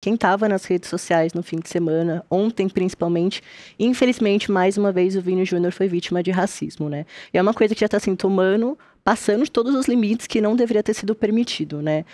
quem estava nas redes sociais no fim de semana, ontem principalmente, infelizmente, mais uma vez, o Vini Júnior foi vítima de racismo, né? E é uma coisa que já está assim, passando de todos os limites que não deveria ter sido permitido, né?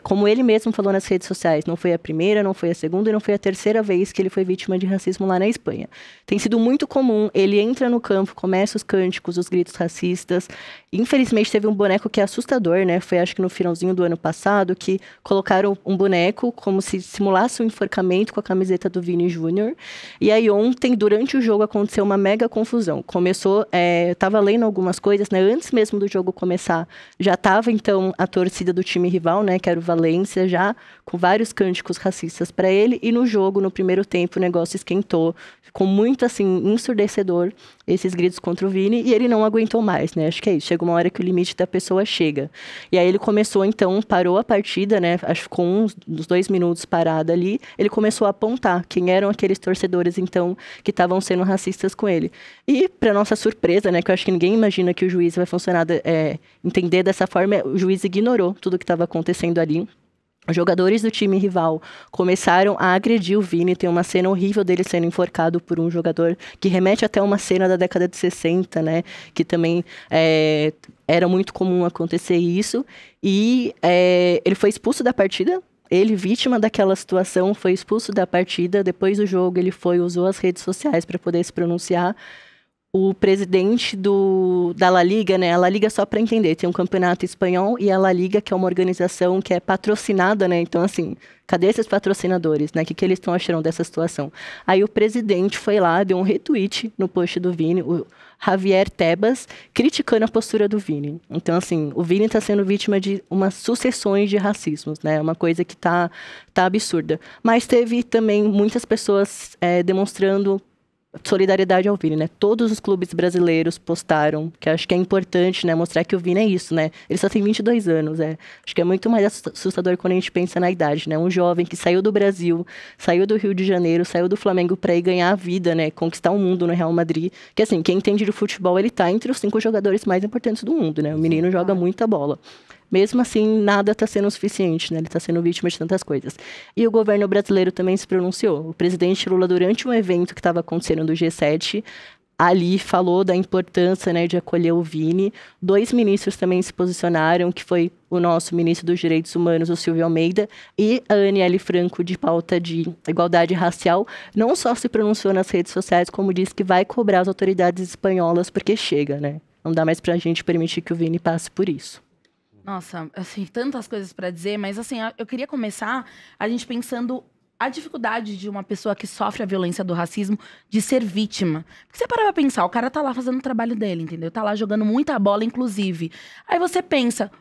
Como ele mesmo falou nas redes sociais, não foi a primeira, não foi a segunda e não foi a terceira vez que ele foi vítima de racismo lá na Espanha. Tem sido muito comum, ele entra no campo, começa os cânticos, os gritos racistas. Infelizmente, teve um boneco que é assustador, né? Foi acho que no finalzinho do ano passado, que colocaram um boneco como se simulasse um enforcamento com a camiseta do Vini Júnior. E aí ontem, durante o jogo, aconteceu uma mega confusão. Começou, eu tava lendo algumas coisas, né? Antes mesmo do jogo começar, já estava então a torcida do time rival, né, que era o Valência, já com vários cânticos racistas para ele, e no jogo, no primeiro tempo, o negócio esquentou, ficou muito assim ensurdecedor esses gritos contra o Vini, e ele não aguentou mais, né? Acho que é isso, chega uma hora que o limite da pessoa chega. E aí ele começou então, parou a partida, né? Acho que com uns 2 minutos parado ali, ele começou a apontar quem eram aqueles torcedores então que estavam sendo racistas com ele. E para nossa surpresa, né, que eu acho que ninguém imagina que o juiz vai funcionar entender dessa forma, o juiz ignorou tudo o que estava acontecendo ali. Os jogadores do time rival começaram a agredir o Vini. Tem uma cena horrível dele sendo enforcado por um jogador que remete até uma cena da década de 60, né? Que também era muito comum acontecer isso. E ele foi expulso da partida. Ele, vítima daquela situação, foi expulso da partida. Depois do jogo, ele usou as redes sociais para poder se pronunciar. O presidente da La Liga, né? A La Liga, só para entender, tem um campeonato espanhol e a La Liga, que é uma organização que é patrocinada, né? Então, assim, cadê esses patrocinadores, né? O que eles estão achando dessa situação? Aí o presidente foi lá, deu um retweet no post do Vini, o Javier Tebas, criticando a postura do Vini. Então, assim, o Vini está sendo vítima de umas sucessões de racismos, né? Uma coisa que tá absurda. Mas teve também muitas pessoas demonstrando solidariedade ao Vini, né? Todos os clubes brasileiros postaram, que acho que é importante, né? Mostrar que o Vini é isso, né? Ele só tem 22 anos, Acho que é muito mais assustador quando a gente pensa na idade, né? Um jovem que saiu do Brasil, saiu do Rio de Janeiro, saiu do Flamengo para ir ganhar a vida, né? Conquistar o mundo no Real Madrid. Que assim, quem entende de futebol, ele tá entre os 5 jogadores mais importantes do mundo, né? O menino joga muita bola. Mesmo assim, nada está sendo o suficiente, né? Ele está sendo vítima de tantas coisas. E o governo brasileiro também se pronunciou. O presidente Lula, durante um evento que estava acontecendo do G7, ali falou da importância, né, de acolher o Vini. 2 ministros também se posicionaram, que foi o nosso ministro dos Direitos Humanos, o Silvio Almeida, e a Aniele Franco, de pauta de igualdade racial, não só se pronunciou nas redes sociais, como disse que vai cobrar as autoridades espanholas, porque chega, né? Não dá mais pra gente permitir que o Vini passe por isso. Nossa, assim, tantas coisas para dizer, mas assim, eu queria começar a gente pensando a dificuldade de uma pessoa que sofre a violência do racismo de ser vítima. Porque você para pra pensar, o cara tá lá fazendo o trabalho dele, entendeu? Tá lá jogando muita bola, inclusive. Aí você pensa,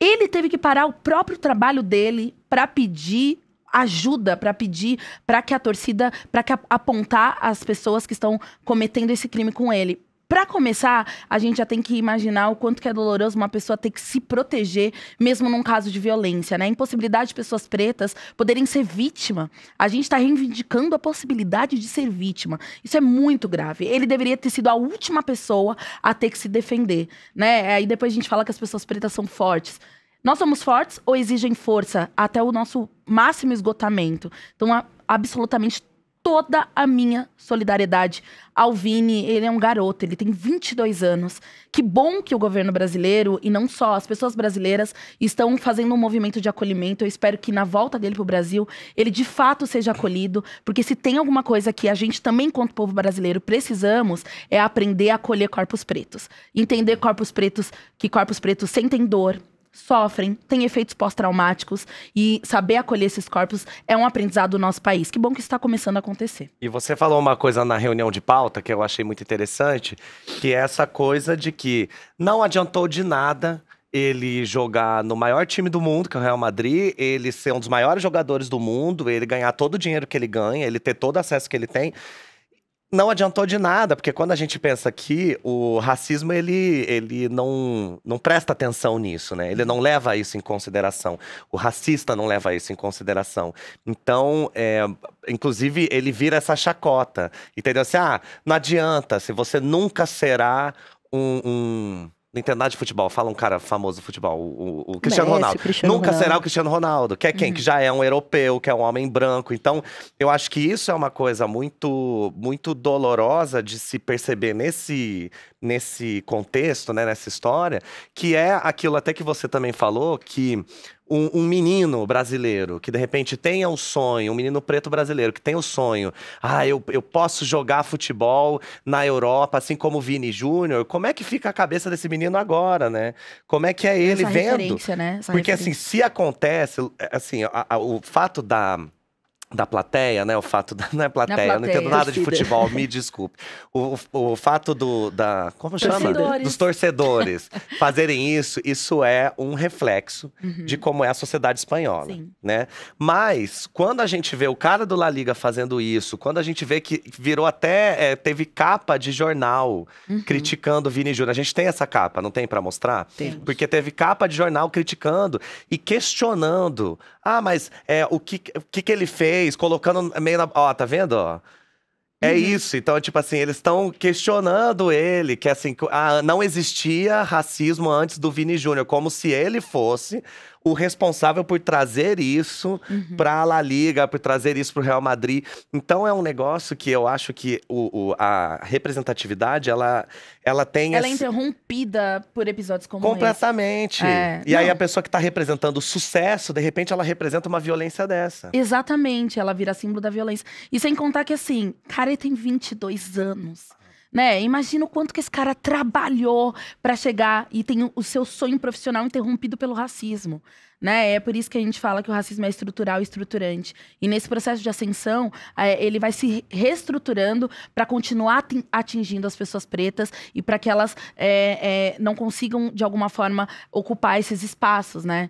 ele teve que parar o próprio trabalho dele para pedir ajuda, para pedir para que a torcida, para que apontar as pessoas que estão cometendo esse crime com ele. Para começar, a gente já tem que imaginar o quanto que é doloroso uma pessoa ter que se proteger, mesmo num caso de violência, né? A impossibilidade de pessoas pretas poderem ser vítima. A gente está reivindicando a possibilidade de ser vítima. Isso é muito grave. Ele deveria ter sido a última pessoa a ter que se defender, né? Aí depois a gente fala que as pessoas pretas são fortes. Nós somos fortes ou exigem força até o nosso máximo esgotamento? Então, absolutamente toda a minha solidariedade ao Vini. Ele é um garoto, ele tem 22 anos. Que bom que o governo brasileiro, e não só, as pessoas brasileiras, estão fazendo um movimento de acolhimento. Eu espero que na volta dele pro Brasil, ele de fato seja acolhido, porque se tem alguma coisa que a gente também, enquanto povo brasileiro, precisamos, é aprender a acolher corpos pretos. Entender que corpos pretos sentem dor, sofrem, têm efeitos pós-traumáticos, e saber acolher esses corpos é um aprendizado do nosso país. Que bom que isso está começando a acontecer. E você falou uma coisa na reunião de pauta que eu achei muito interessante, que é essa coisa de que não adiantou de nada ele jogar no maior time do mundo, que é o Real Madrid, ele ser um dos maiores jogadores do mundo, ele ganhar todo o dinheiro que ele ganha, ele ter todo o acesso que ele tem. Não adiantou de nada, porque quando a gente pensa que o racismo, ele não presta atenção nisso, né? Ele não leva isso em consideração. O racista não leva isso em consideração. Então, inclusive, ele vira essa chacota. Entendeu? Assim, não adianta, se você nunca será um Não entendo nada de futebol. Fala um cara famoso do futebol, o Cristiano Messi, Ronaldo. Cristiano Nunca Ronaldo. será o Cristiano Ronaldo, que é quem? Que já é um europeu, que é um homem branco. Então, eu acho que isso é uma coisa muito, muito dolorosa de se perceber nesse contexto, né, nessa história, que é aquilo até que você também falou, que um menino brasileiro que de repente tenha um sonho, um menino preto brasileiro que tem o sonho, eu posso jogar futebol na Europa, assim como o Vini Júnior, como é que fica a cabeça desse menino agora, né? Como é que é ele Essa vendo? referência, né? Essa Porque referência. assim, se acontece, assim, o fato da plateia, né? O fato da. Não é plateia, eu não entendo plateia. nada de Torcida. futebol, me desculpe. O fato como chama? Torcedores. Dos torcedores fazerem isso é um reflexo de como é a sociedade espanhola, Sim. né? Mas, quando a gente vê o cara do La Liga fazendo isso, quando a gente vê que virou até. Teve capa de jornal criticando o Vini Júnior. A gente tem essa capa, não tem pra mostrar? Temos. Porque teve capa de jornal criticando e questionando. Mas o que ele fez, colocando meio na. Ó, tá vendo? Ó. É isso. Então, tipo assim, eles estão questionando ele, que assim, não existia racismo antes do Vini Júnior, como se ele fosse o responsável por trazer isso pra La Liga, por trazer isso pro Real Madrid. Então é um negócio que eu acho que a representatividade, ela tem Ela é interrompida por episódios como esse. completamente. É, E aí não. a pessoa que tá representando o sucesso, de repente ela representa uma violência dessa. Exatamente, ela vira símbolo da violência. E sem contar que, assim, cara, ele tem 22 anos. Né? Imagina o quanto que esse cara trabalhou pra chegar e tem o seu sonho profissional interrompido pelo racismo. Né? É por isso que a gente fala que o racismo é estrutural e estruturante. E nesse processo de ascensão, ele vai se reestruturando para continuar atingindo as pessoas pretas e para que elas não consigam, de alguma forma, ocupar esses espaços, né?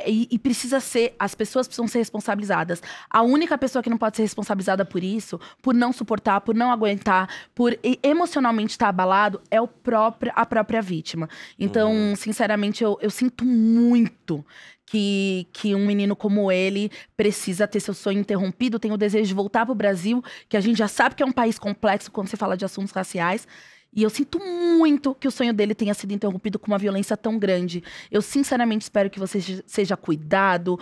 E precisa ser, as pessoas precisam ser responsabilizadas. A única pessoa que não pode ser responsabilizada por isso, por não suportar, por não aguentar, por emocionalmente estar abalado, é a própria vítima. Então, sinceramente, eu sinto muito que um menino como ele precisa ter seu sonho interrompido, tem o desejo de voltar pro Brasil, que a gente já sabe que é um país complexo quando se fala de assuntos raciais. E eu sinto muito que o sonho dele tenha sido interrompido com uma violência tão grande. Eu sinceramente espero que você seja cuidado,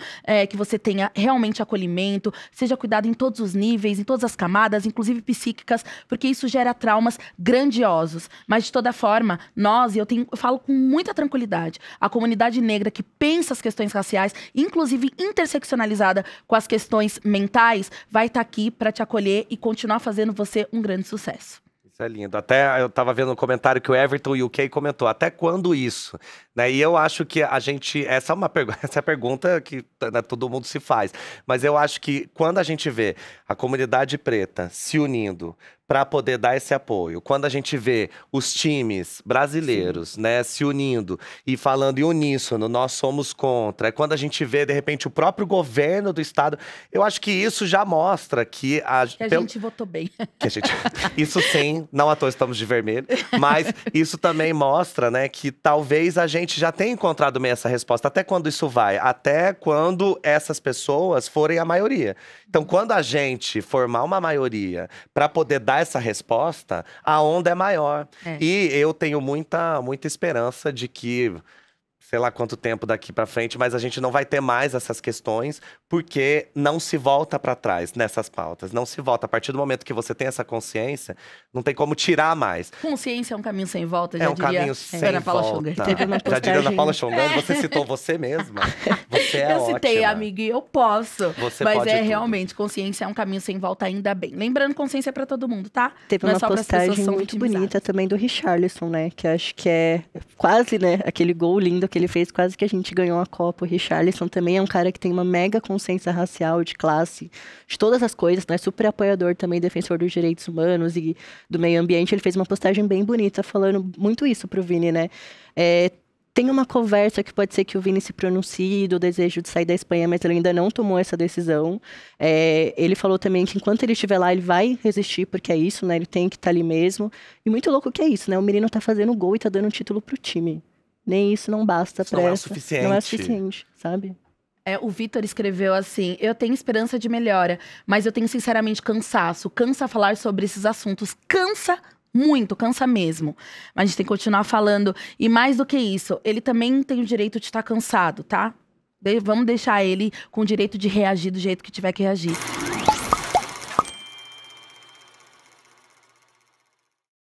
que você tenha realmente acolhimento, seja cuidado em todos os níveis, em todas as camadas, inclusive psíquicas, porque isso gera traumas grandiosos. Mas de toda forma, eu falo com muita tranquilidade, a comunidade negra que pensa as questões raciais, inclusive interseccionalizada com as questões mentais, vai estar aqui para te acolher e continuar fazendo você um grande sucesso. Isso é lindo. Até eu tava vendo um comentário que o Everton UK comentou. Até quando isso? Né? E eu acho que a gente... Essa é a pergunta que, né, todo mundo se faz. Mas eu acho que quando a gente vê a comunidade preta se unindo para poder dar esse apoio, quando a gente vê os times brasileiros, né, se unindo e falando em uníssono, nós somos contra, quando a gente vê, de repente, o próprio governo do estado, eu acho que isso já mostra que gente votou bem. Isso sim, não à toa estamos de vermelho, mas isso também mostra, né, que talvez a gente já tenha encontrado meio essa resposta. Até quando isso vai? Até quando essas pessoas forem a maioria. Então, quando a gente formar uma maioria para poder dar essa resposta, a onda é maior. E eu tenho muita, muita esperança de que, sei lá quanto tempo daqui pra frente, mas a gente não vai ter mais essas questões, porque não se volta pra trás nessas pautas. Não se volta. A partir do momento que você tem essa consciência, não tem como tirar mais. Consciência é um caminho sem volta, já É um diria caminho sem Ana Paula volta. Schungar. Teve uma Já diria Ana Paula postagem- Schungar, você citou você mesma. Você é Eu citei, ótima. amiga, e eu posso. Você mas pode é tudo. realmente, consciência é um caminho sem volta, ainda bem. Lembrando, consciência é pra todo mundo, tá? Teve Não é uma só pras pessoas que postagem são muito vitimizadas. bonita também do Richarlison, né? Que acho que é quase, né? Aquele gol lindo que ele fez, quase que a gente ganhou a Copa. O Richarlison também é um cara que tem uma mega consciência racial, de classe, de todas as coisas, né? Super apoiador também, defensor dos direitos humanos e do meio ambiente. Ele fez uma postagem bem bonita, falando muito isso pro Vini, né? Tem uma conversa que pode ser que o Vini se pronuncie do desejo de sair da Espanha, mas ele ainda não tomou essa decisão. Ele falou também que enquanto ele estiver lá, ele vai resistir, porque é isso, né? Ele tem que estar ali mesmo. E muito louco que é isso, né? O menino tá fazendo gol e tá dando um título pro time. Nem isso não basta Isso pra não é o essa. suficiente. Não é suficiente, sabe? O Vitor escreveu assim: eu tenho esperança de melhora, mas eu tenho sinceramente cansaço. Cansa falar sobre esses assuntos. Cansa muito, cansa mesmo. Mas a gente tem que continuar falando. E mais do que isso, ele também tem o direito de estar cansado, tá? Vamos deixar ele com o direito de reagir do jeito que tiver que reagir.